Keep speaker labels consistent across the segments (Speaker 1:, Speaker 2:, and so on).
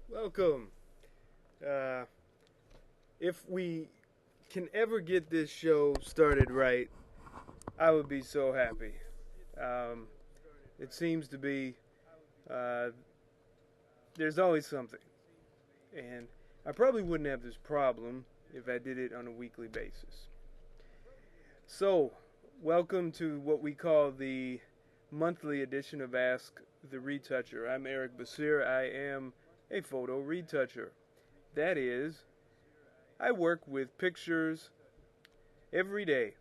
Speaker 1: Welcome. Uh, if we can ever get this show started right, I would be so happy. Um, it seems to be uh, there's always something, and I probably wouldn't have this problem if I did it on a weekly basis. So, welcome to what we call the monthly edition of Ask the Retoucher. I'm Eric Basir. I am a photo retoucher. That is, I work with pictures every day,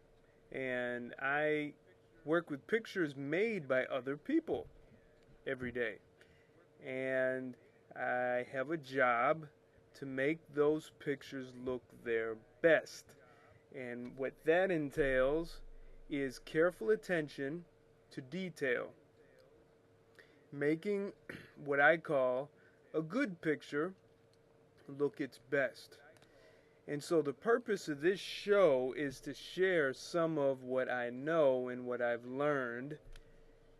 Speaker 1: and I work with pictures made by other people every day. And I have a job to make those pictures look their best. And what that entails is careful attention to detail, making what I call a good picture look its best. And so the purpose of this show is to share some of what I know and what I've learned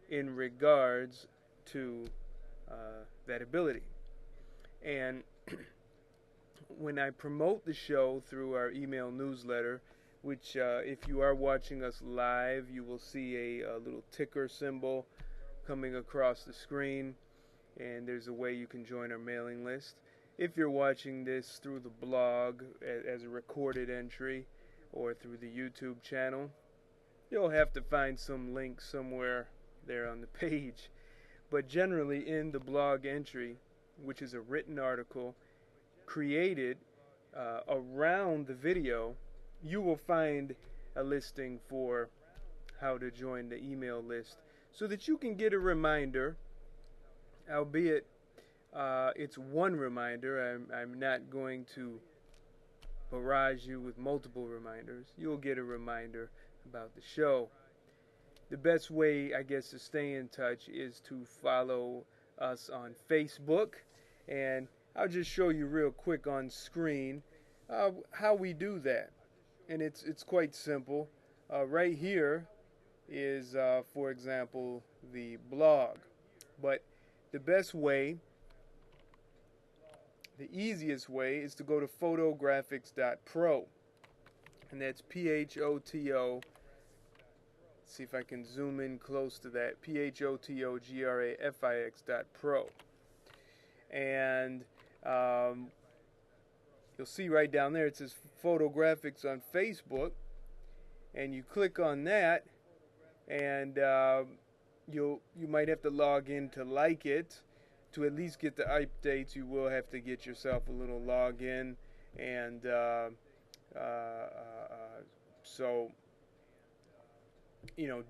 Speaker 1: in regards to that ability. And when I promote the show through our email newsletter, which if you are watching us live, you will see a little ticker symbol coming across the screen, and there's a way you can join our mailing list. If you're watching this through the blog as a recorded entry or through the YouTube channel, you'll have to find some link somewhere there on the page. But generally, in the blog entry, which is a written article created around the video, you will find a listing for how to join the email list so that you can get a reminder, albeit it's one reminder. I'm not going to barrage you with multiple reminders. You'll get a reminder about the show. The best way, I guess, to stay in touch is to follow us on Facebook. And I'll just show you real quick on screen how we do that. And it's quite simple. Right here is, for example, the blog. But the best way, the easiest way, is to go to photografix.pro. And that's PHOTO. See if I can zoom in close to that. PHOTOGRAFIX.pro. And you'll see right down there it says Photografix on Facebook. And you click on that, and you might have to log in to like it. To at least get the updates, you will have to get yourself a little login, and so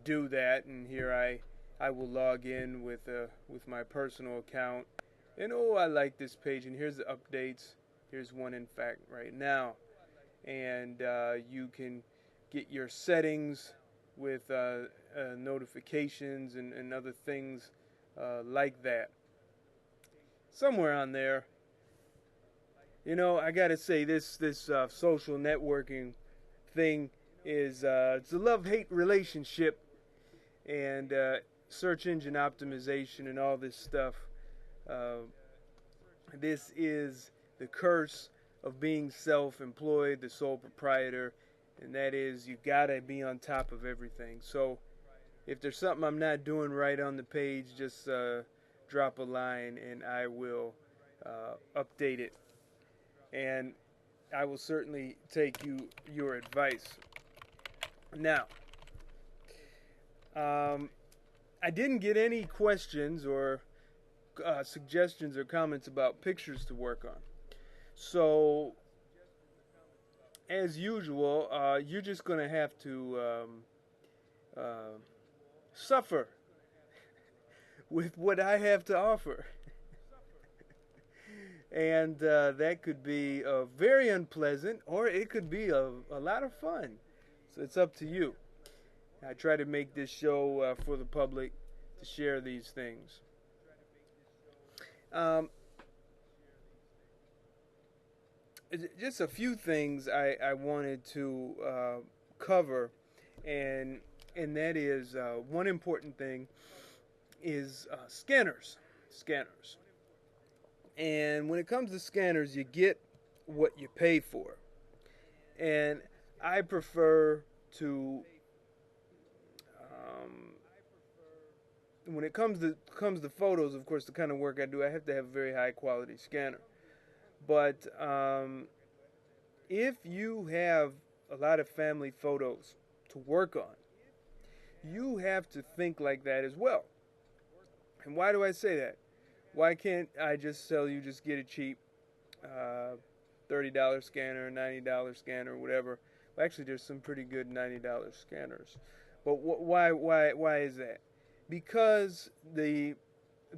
Speaker 1: do that. And here I will log in with my personal account, and I like this page, and here's the updates. Here's one, in fact, right now, and you can get your settings with notifications and other things like that. Somewhere on there, I gotta say this social networking thing is it's a love-hate relationship, and search engine optimization and all this stuff. This is the curse of being self-employed, the sole proprietor, and that is you gotta be on top of everything. So if there's something I'm not doing right on the page, just drop a line and I will update it. And I will certainly take your advice. Now, I didn't get any questions or suggestions or comments about pictures to work on. So, as usual, you're just going to have to suffer with what I have to offer. And that could be very unpleasant, or it could be a lot of fun. So it's up to you. I try to make this show for the public to share these things. Just a few things I wanted to cover, and that is one important thing is scanners. And when it comes to scanners, you get what you pay for. And I prefer to, when it comes to photos, of course, the kind of work I do, I have to have a very high quality scanner. But if you have a lot of family photos to work on, you have to think like that as well. And why do I say that? Why can't I just get a cheap $30 scanner, $90 scanner, whatever? Well, actually, there's some pretty good $90 scanners. But why is that? Because the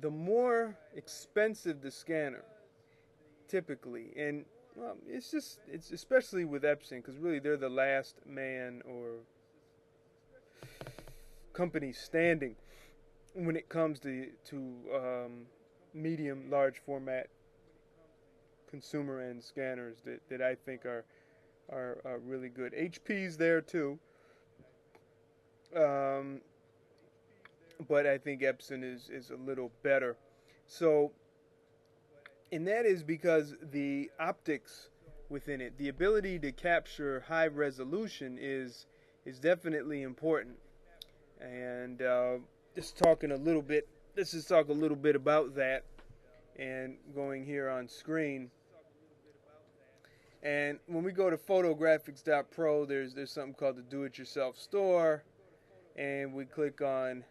Speaker 1: more expensive the scanner, typically, and well, it's especially with Epson, because really they're the last man or company standing when it comes to medium, large format consumer end scanners that I think are really good. HP's there too, but I think Epson is a little better. So, and that is because the optics within it, the ability to capture high resolution is definitely important. And let's talk a little bit about that, and going here on screen. And when we go to photographics.pro, there's something called the do-it-yourself store, and we click on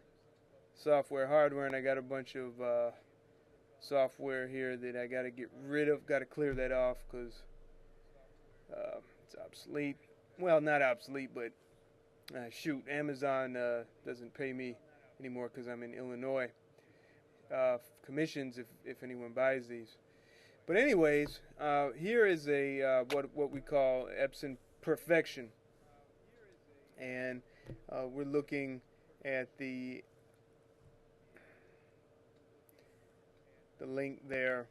Speaker 1: software, hardware, and I got a bunch of software here that I got to get rid of, got to clear that off because it's obsolete. Well, not obsolete, but shoot, Amazon doesn't pay me anymore because I'm in Illinois. Commissions if anyone buys these. But anyways, here is a what we call Epson Perfection, and we're looking at the link there.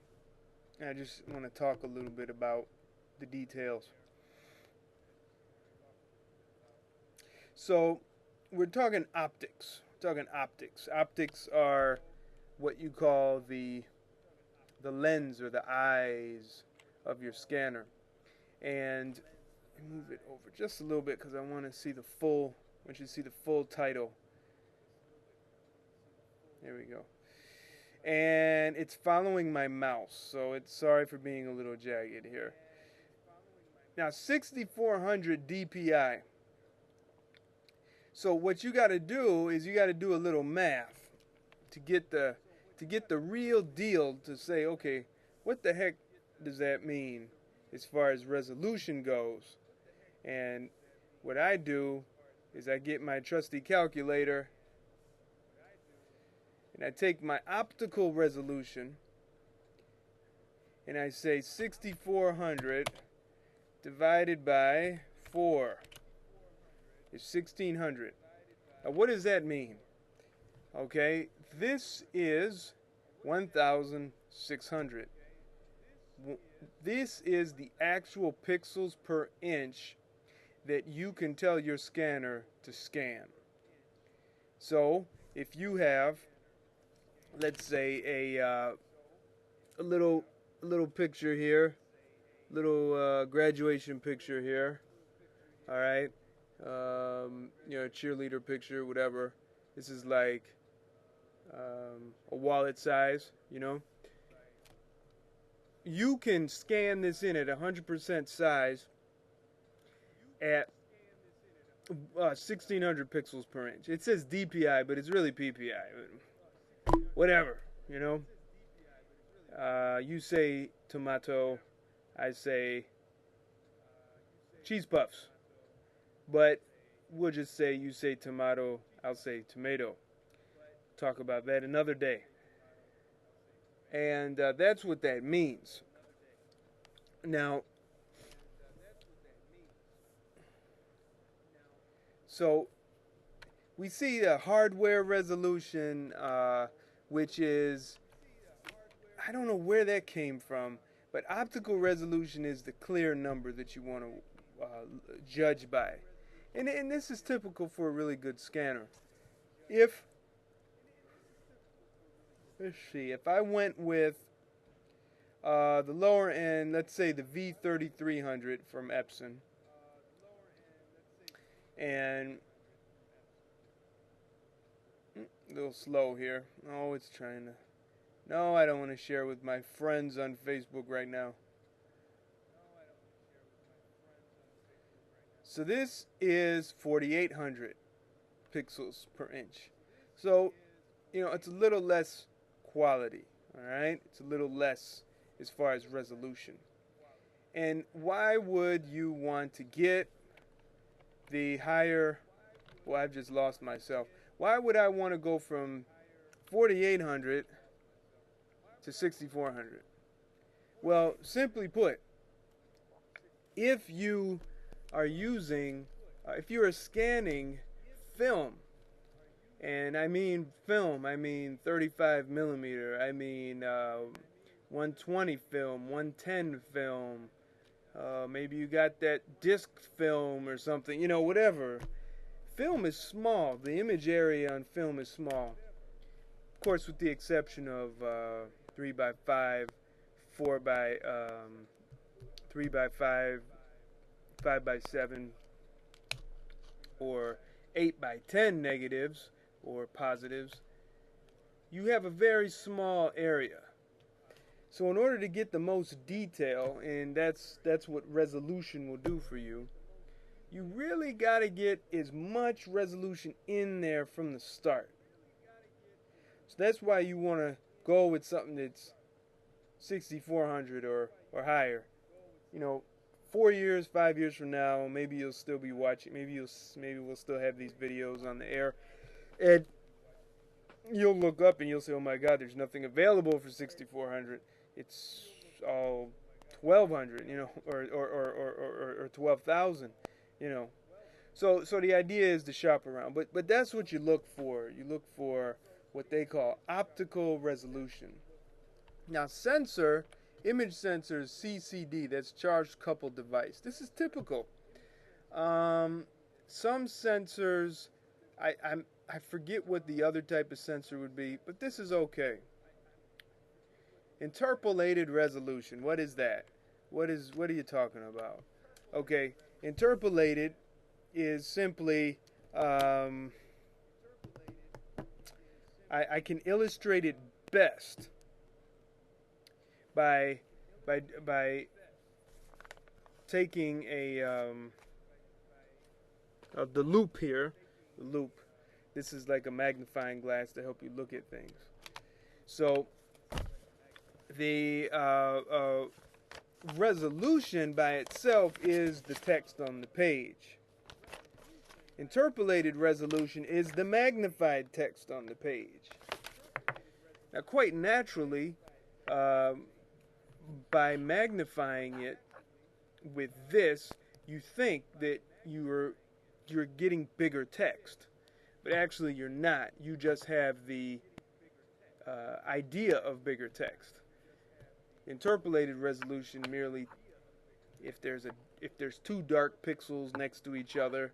Speaker 1: And I just want to talk a little bit about the details. So we're talking optics. Optics are what you call the lens or the eyes of your scanner. And move it over just a little bit because I want to see the full. I want you to see the full title. There we go. And it's following my mouse, so it's sorry for being a little jagged here. Now 6400 DPI. So what you got to do is you got to do a little math to get the real deal, to say, okay, what the heck does that mean as far as resolution goes? And what I do is I get my trusty calculator and I take my optical resolution and I say 6400 divided by 4 is 1600. Now what does that mean? Okay, this is 1600. This is the actual pixels per inch that you can tell your scanner to scan. So if you have, let's say, a little picture here, little graduation picture here, all right, cheerleader picture, whatever. This is like a wallet size, You can scan this in at 100% size at 1600 pixels per inch. It says DPI, but it's really PPI. Whatever, you say tomato, I say cheese puffs. But we'll just say you say tomato, I'll say tomato. Talk about that another day. And that's what that means. Now, so we see the hardware resolution, which is, I don't know where that came from, but optical resolution is the clear number that you want to judge by. And this is typical for a really good scanner. Let's see, if I went with The lower end, let's say the V3300 from Epson. And a little slow here. Oh, it's trying to. No, I don't want to share with my friends on Facebook right now. So this is 4800 pixels per inch. So, it's a little less quality, all right? It's a little less as far as resolution. And why would you want to get the higher? Well, I've just lost myself. Why would I want to go from 4800 to 6400? Well, simply put, if you are using, if you are scanning film, and I mean film, I mean 35 millimeter, I mean 120 film, 110 film, maybe you got that disc film or something, whatever. Film is small. The image area on film is small. Of course, with the exception of 3 by 5, 4 by 3 by 5, 5 by 7, or 8 by 10 negatives or positives. You have a very small area. So in order to get the most detail, and that's what resolution will do for you, you really got to get as much resolution in there from the start. So that's why you want to go with something that's 6400 or higher. 4 years, 5 years from now, maybe you'll still be watching. Maybe we'll still have these videos on the air, and you'll look up and you'll say, "Oh my God, there's nothing available for 6400. It's all 1200, or 12,000." So the idea is to shop around, but that's what you look for. You look for what they call optical resolution. Now, image sensors, CCD, that's charged coupled device. This is typical. Some sensors, I forget what the other type of sensor would be, but this is okay. Interpolated resolution. What is that? What are you talking about? Okay, interpolated is simply I can illustrate it best by taking the loop here. The loop. This is like a magnifying glass to help you look at things. So the resolution by itself is the text on the page. Interpolated resolution is the magnified text on the page. Now, quite naturally, by magnifying it with this, you think that you're getting bigger text, but actually you're not. You just have the idea of bigger text. Interpolated resolution merely if there's two dark pixels next to each other.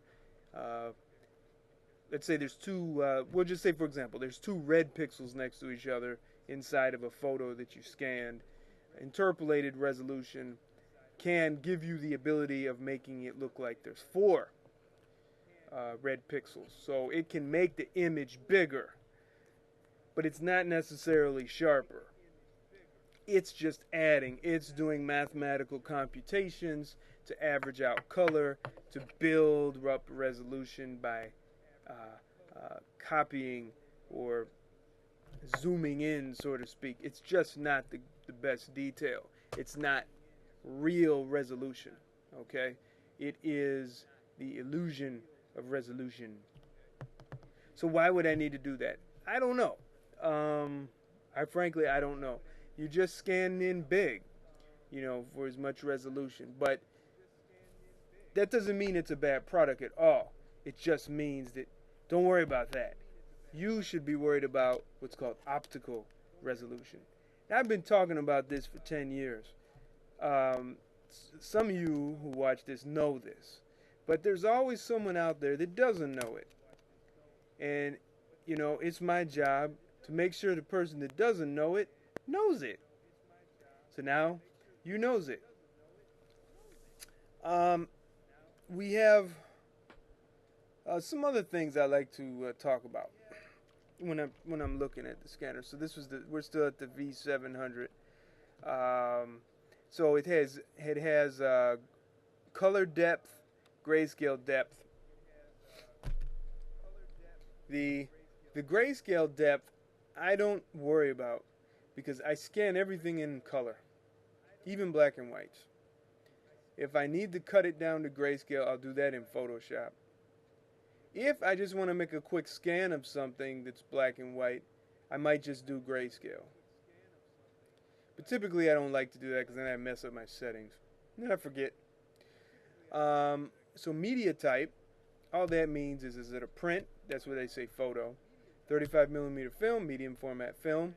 Speaker 1: Let's say there's two. We'll just say, for example, there's two red pixels next to each other inside of a photo that you scanned. Interpolated resolution can give you the ability of making it look like there's four red pixels. So it can make the image bigger, but it's not necessarily sharper. It's just adding. It's doing mathematical computations to average out color, to build up resolution by copying or zooming in, so to speak. It's just not the best detail. It's not real resolution, okay? It is the illusion of resolution. So why would I need to do that? I don't know. Frankly, I don't know. You just scan in big, for as much resolution. But that doesn't mean it's a bad product at all. It just means that don't worry about that. You should be worried about what's called optical resolution. Now, I've been talking about this for 10 years. Some of you who watch this know this. But there's always someone out there that doesn't know it. And, it's my job to make sure the person that doesn't know it knows it. So now you knows it. We have some other things I like to talk about when I'm looking at the scanner. So this was we're still at the V700. So it has color depth, grayscale depth. The grayscale depth I don't worry about because I scan everything in color, even black and whites. If I need to cut it down to grayscale, I'll do that in Photoshop. If I just want to make a quick scan of something that's black and white, I might just do grayscale. But typically I don't like to do that because then I mess up my settings. And then I forget. So media type, all that means is it a print? That's what they say, photo. 35mm film, medium format film.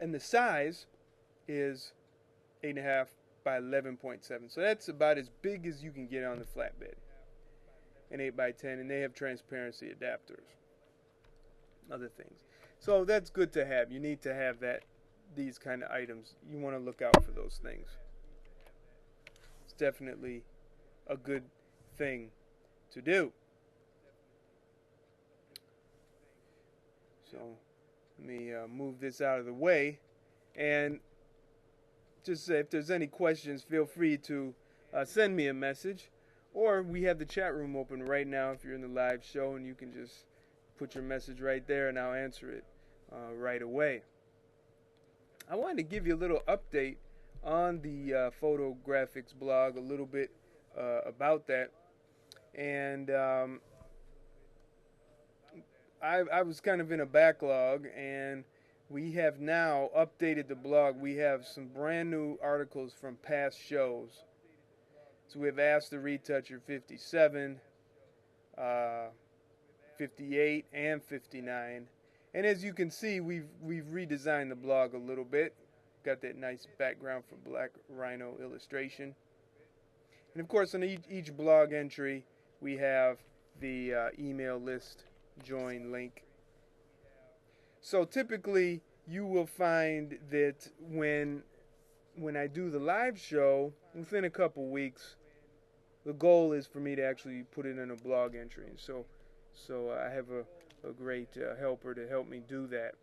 Speaker 1: And the size is 8.5 by 11.7. So that's about as big as you can get on the flatbed. And 8 by 10, and they have transparency adapters. Other things. So that's good to have. You need to have these kind of items. You want to look out for those things. It's definitely a good thing to do. So let me move this out of the way, and just say if there's any questions, feel free to send me a message, or we have the chat room open right now if you're in the live show, and you can just put your message right there and I'll answer it right away. I wanted to give you a little update on the Photo Grafix blog, a little bit about that. And I was kind of in a backlog, and we have now updated the blog. We have some brand new articles from past shows. So we have Ask the Retoucher 57, 58, and 59. And as you can see, we've redesigned the blog a little bit. Got that nice background for black rhino illustration. And of course, on each blog entry, we have the email list join link. So typically, you will find that when I do the live show, within a couple weeks, the goal is for me to actually put it in a blog entry. And so I have a great helper to help me do that.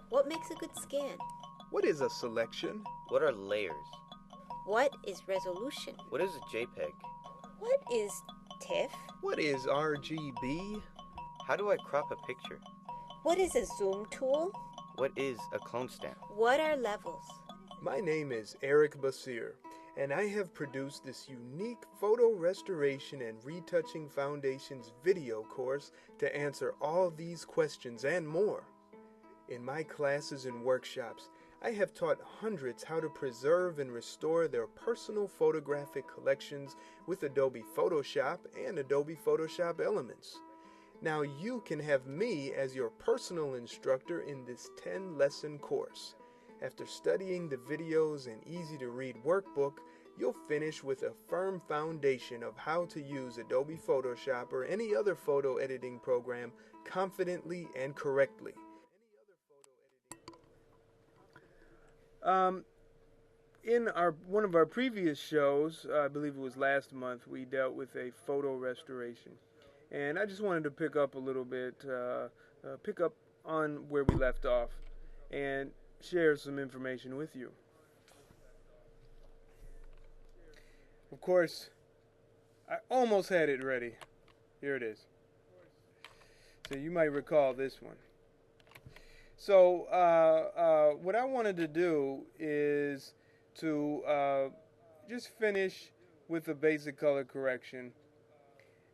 Speaker 2: What makes a good scan?
Speaker 1: What is a selection?
Speaker 3: What are layers?
Speaker 2: What is resolution?
Speaker 3: What is a JPEG?
Speaker 2: What is TIFF?
Speaker 1: What is RGB?
Speaker 3: How do I crop a picture?
Speaker 2: What is a zoom tool?
Speaker 3: What is a clone stamp?
Speaker 2: What are levels?
Speaker 1: My name is Eric Basir, and I have produced this unique photo restoration and retouching foundations video course to answer all these questions and more. In my classes and workshops, I have taught hundreds how to preserve and restore their personal photographic collections with Adobe Photoshop and Adobe Photoshop Elements. Now you can have me as your personal instructor in this 10-lesson course. After studying the videos and easy-to-read workbook, you'll finish with a firm foundation of how to use Adobe Photoshop or any other photo editing program confidently and correctly. In one of our previous shows, I believe it was last month, we dealt with a photo restoration. And I just wanted to pick up a little bit, pick up on where we left off and share some information with you. Of course, I almost had it ready. Here it is. So you might recall this one. So what I wanted to do is to just finish with a basic color correction.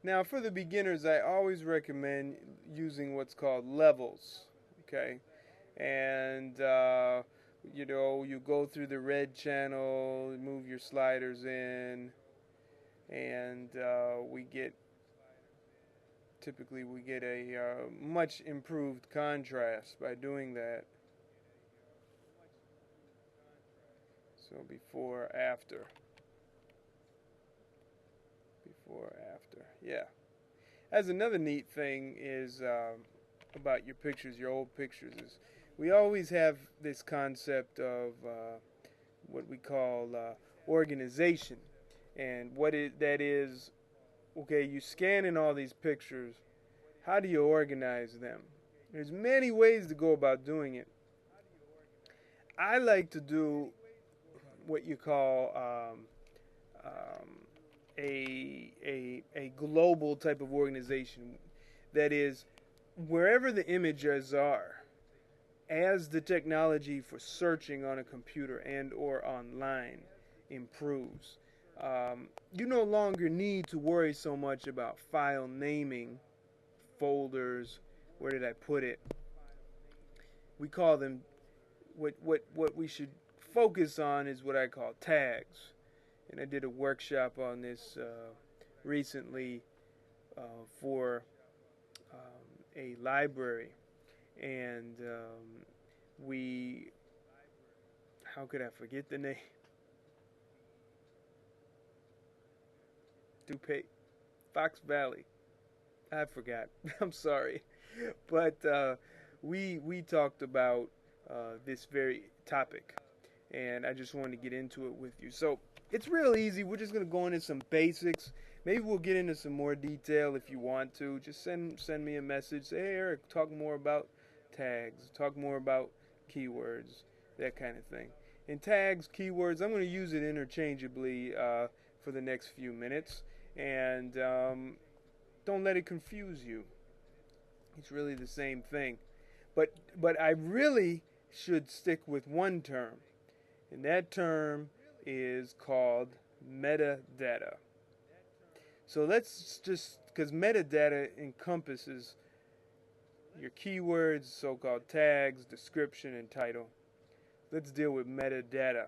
Speaker 1: Now for the beginners, I always recommend using what's called levels, okay? And you know, you go through the red channel, move your sliders in, and typically we get a much improved contrast by doing that. So before, after, yeah. As another neat thing is about your pictures, your old pictures, is we always have this concept of what we call organization. And that is, okay, you scanning all these pictures, how do you organize them? There's many ways to go about doing it. I like to do what you call a global type of organization. That is, wherever the images are, as the technology for searching on a computer and or online improves, you no longer need to worry so much about file naming, folders. Where did I put it? We call them, what we should focus on is what I call tags. And I did a workshop on this recently for a library. And how could I forget the name? DuPay, Fox Valley. I forgot. I'm sorry. But we talked about this very topic, and I just wanted to get into it with you. So it's real easy. We're just going to go into some basics. Maybe we'll get into some more detail if you want to. Just send me a message. Say, hey, Eric, talk more about tags. Talk more about keywords, that kind of thing. And tags, keywords, I'm going to use it interchangeably for the next few minutes. And don't let it confuse you. It's really the same thing. But I really should stick with one term. And that term is called metadata. So let's just, because metadata encompasses your keywords, so-called tags, description, and title. Let's deal with metadata.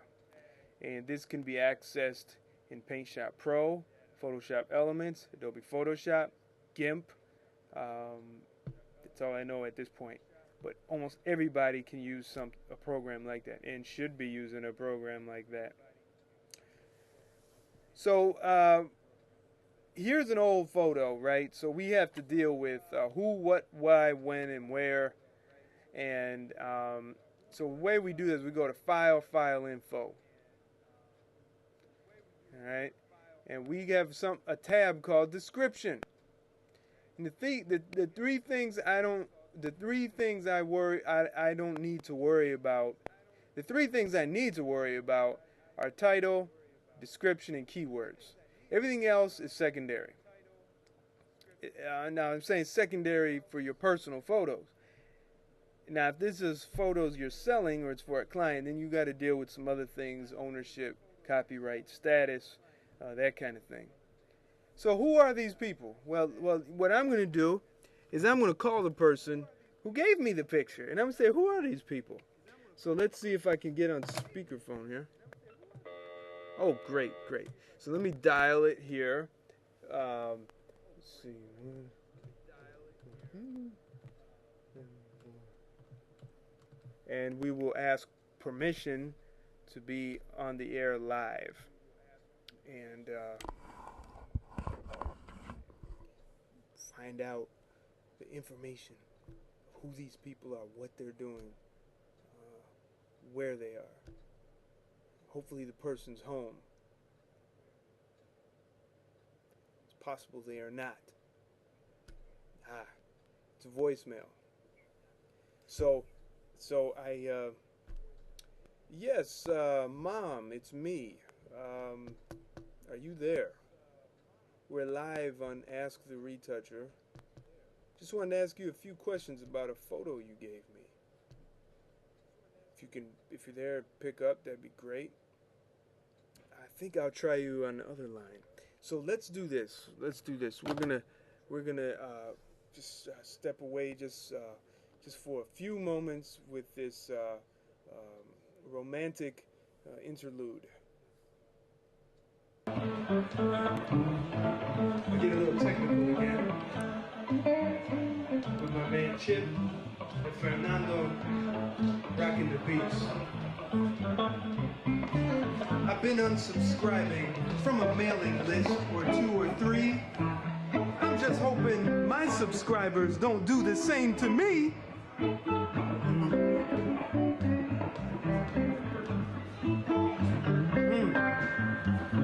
Speaker 1: And this can be accessed in PaintShop Pro, Photoshop Elements, Adobe Photoshop, GIMP. That's all I know at this point. But almost everybody can use a program like that and should be using a program like that. So here's an old photo, right? So we have to deal with who, what, why, when, and where. And so the way we do this, we go to File, File Info. All right, and we have a tab called Description. And the three things I don't need to worry about. The three things I need to worry about are title, description, and keywords. Everything else is secondary. Now I'm saying secondary for your personal photos. Now if this is photos you're selling or it's for a client, then you got to deal with some other things: ownership, copyright status, that kind of thing. So who are these people? Well, what I'm going to do is I'm going to call the person who gave me the picture, and I'm going to say, who are these people? So let's see if I can get on speakerphone here. Oh, great. So let me dial it here. Let's see. And we will ask permission to be on the air live. And find out the information of who these people are, what they're doing, where they are. Hopefully the person's home. It's possible they are not. It's a voicemail. So yes, Mom, it's me. Are you there? We're live on Ask the Retoucher. Just wanted to ask you a few questions about a photo you gave me. If you're there, pick up, that'd be great. I think I'll try you on the other line. So let's do this. We're gonna just step away just for a few moments with this romantic interlude. I'll get a little technical again with my man Chip and Fernando rocking the beats. I've been unsubscribing from a mailing list or two or three. I'm just hoping my subscribers don't do the same to me.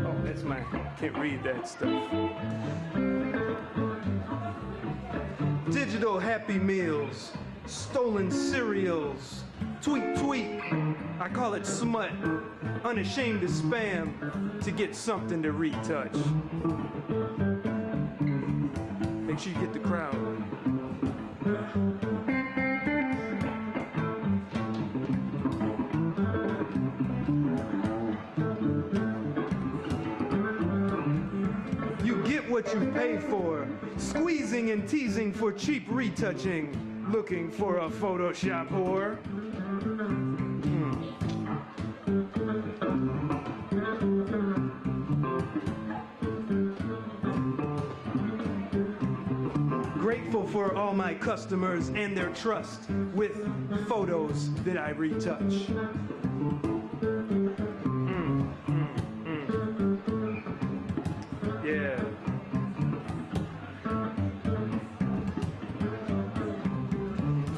Speaker 1: Oh, that's my, can't read that stuff. Digital Happy Meals, stolen cereals, tweet tweet, I call it smut, unashamed of spam, to get something to retouch. Make sure you get the crowd. You get what you pay for, squeezing and teasing for cheap retouching, looking for a Photoshop whore. Grateful for all my customers and their trust with photos that I retouch. Yeah.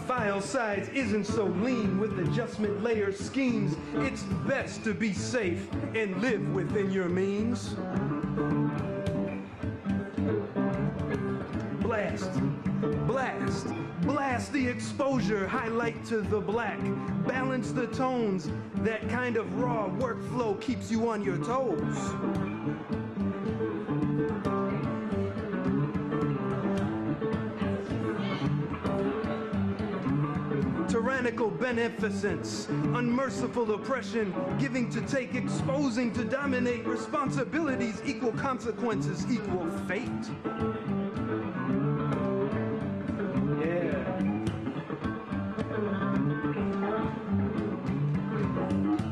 Speaker 1: File size isn't so lean with adjustment layer schemes. It's best to be safe and live within your means. Blast, blast, blast the exposure, highlight to the black, balance the tones. That kind of raw workflow keeps you on your toes. Tyrannical beneficence, unmerciful oppression, giving to take, exposing to dominate, responsibilities equal consequences equal fate.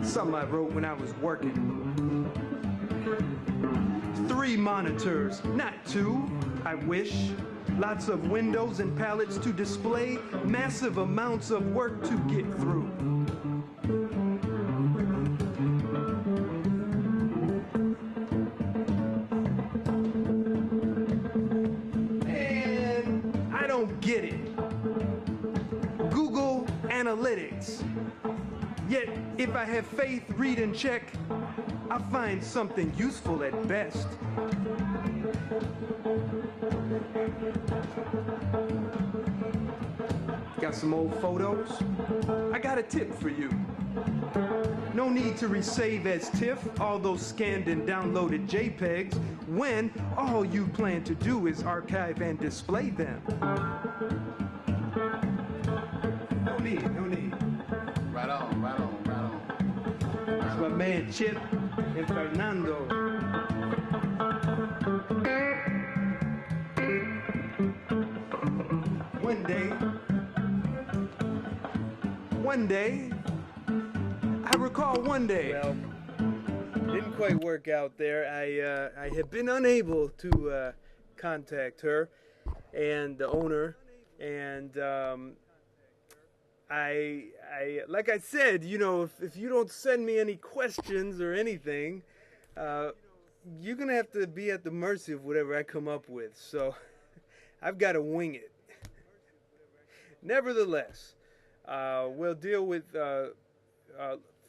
Speaker 1: Something I wrote when I was working. 3 monitors, not 2, I wish. Lots of windows and palettes to display, massive amounts of work to get through. And I don't get it. Google Analytics. Yet, if I have faith, read and check, I find something useful at best. Got some old photos? I got a tip for you. No need to resave as TIFF all those scanned and downloaded JPEGs when all you plan to do is archive and display them. No need, no need.
Speaker 4: Right on, right on, right on.
Speaker 1: That's my man Chip and Fernando. One day, I recall one day. Well, didn't quite work out there. I have been unable to contact her and the owner, and I like I said, you know, if you don't send me any questions or anything, you're gonna have to be at the mercy of whatever I come up with. So I've got to wing it. Nevertheless, we'll deal with a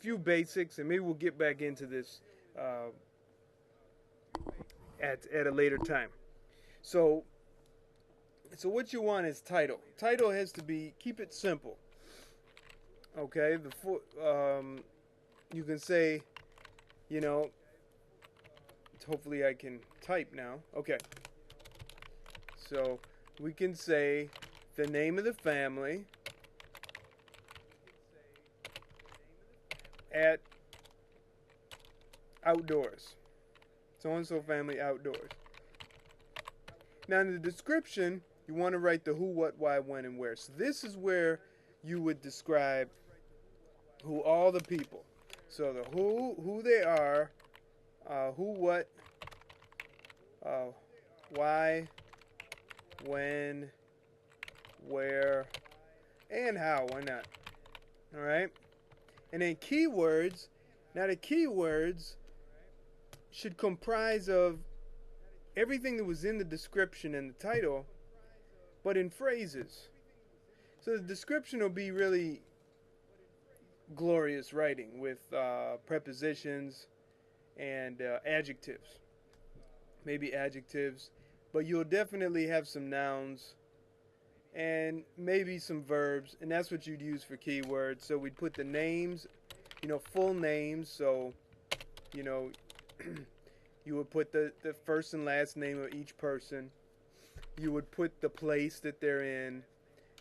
Speaker 1: few basics, and maybe we'll get back into this at a later time. So what you want is title. Title has to be, keep it simple. Okay, you can say, you know, hopefully I can type now. Okay, so we can say the name of the family at outdoors. So-and-so family outdoors. Now in the description, you want to write the who, what, why, when, and where. So this is where you would describe who all the people. So the who they are, who, what, why, when, where, and how. Why not? All right. And then keywords. Now the keywords should comprise of everything that was in the description and the title, but in phrases. So the description will be really glorious writing with prepositions and adjectives. Maybe adjectives, but you'll definitely have some nouns and maybe some verbs, and that's what you'd use for keywords. So we'd put the names, full names. So, you would put the first and last name of each person. You would put the place that they're in.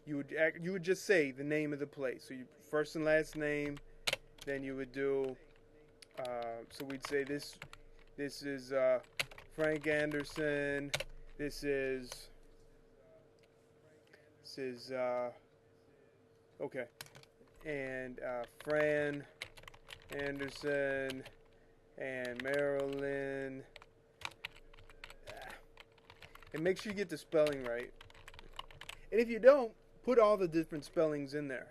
Speaker 1: You would just say the name of the place. So first and last name. Then you would do. So we'd say this is Frank Anderson. This is okay, and Fran Anderson and Marilyn. And make sure you get the spelling right. And if you don't, put all the different spellings in there.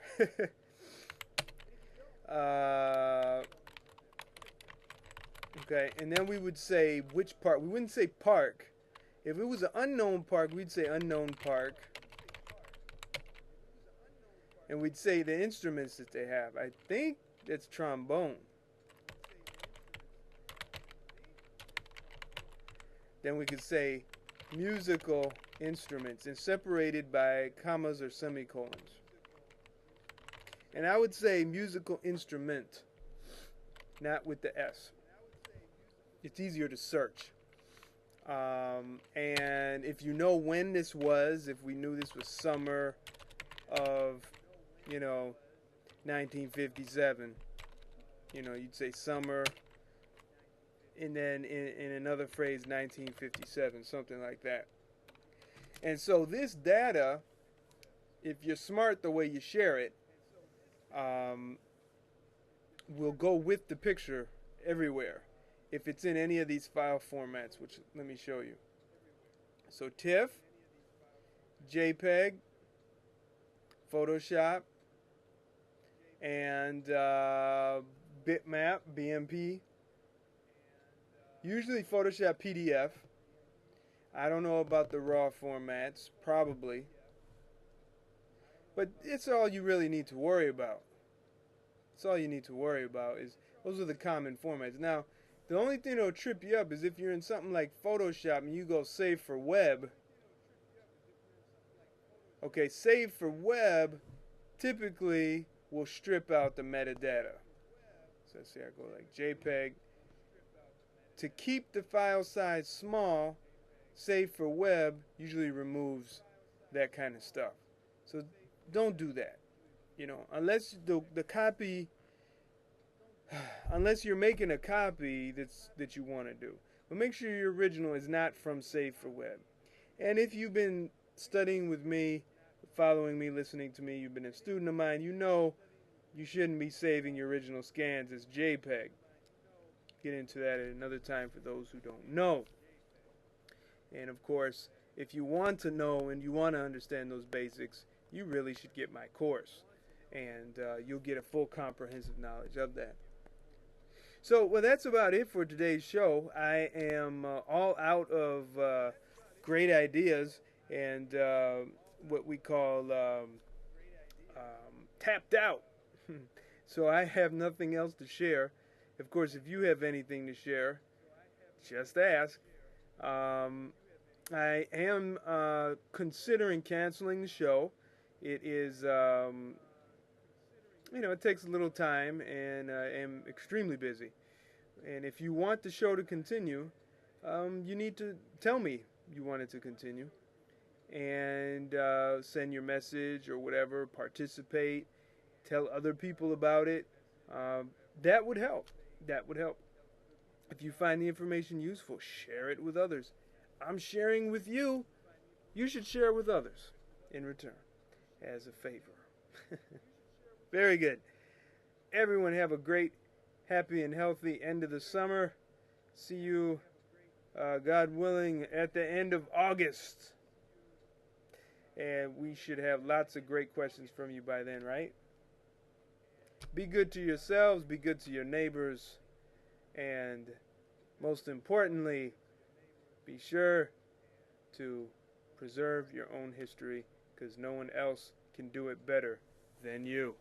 Speaker 1: Okay, and then we would say which park. We wouldn't say park. If it was an unknown park, we'd say unknown park. And we'd say the instruments that they have. I think it's trombone. Then we could say musical instruments and separated by commas or semicolons. And I would say musical instrument, not with the S. It's easier to search. And if you know when this was, if we knew this was summer of 1957, you'd say summer, and then in another phrase, 1957, something like that. And so this data, if you're smart the way you share it, will go with the picture everywhere if it's in any of these file formats, which let me show you. So TIFF, JPEG, Photoshop, and bitmap, BMP. Usually Photoshop PDF. I don't know about the raw formats, probably. But it's all you really need to worry about. It's all you need to worry about is those are the common formats. Now, the only thing that'll trip you up is if you're in something like Photoshop and you go save for web. Okay, save for web typically will strip out the metadata. So let's say I go like JPEG. To keep the file size small, save for web usually removes that kind of stuff. So don't do that. Unless the copy, unless you're making a copy that you want to do. But make sure your original is not from Save for Web. And if you've been studying with me, following me, listening to me, you've been a student of mine, you know you shouldn't be saving your original scans as JPEG. Get into that at another time for those who don't know. And of course, if you want to know and you want to understand those basics, you really should get my course. And you'll get a full comprehensive knowledge of that. So, well, that's about it for today's show. I am all out of great ideas and what we call tapped out. So I have nothing else to share. Of course, if you have anything to share, just ask. I am considering canceling the show. It is, it takes a little time, and I am extremely busy. And if you want the show to continue, you need to tell me you want it to continue. And send your message or whatever, participate, tell other people about it. That would help. That would help. If you find the information useful, share it with others. I'm sharing with you. You should share with others in return as a favor. Very good. Everyone have a great, happy, and healthy end of the summer. See you, God willing, at the end of August. And we should have lots of great questions from you by then, right? Be good to yourselves, be good to your neighbors, and most importantly, Be sure to preserve your own history, because no one else can do it better than you.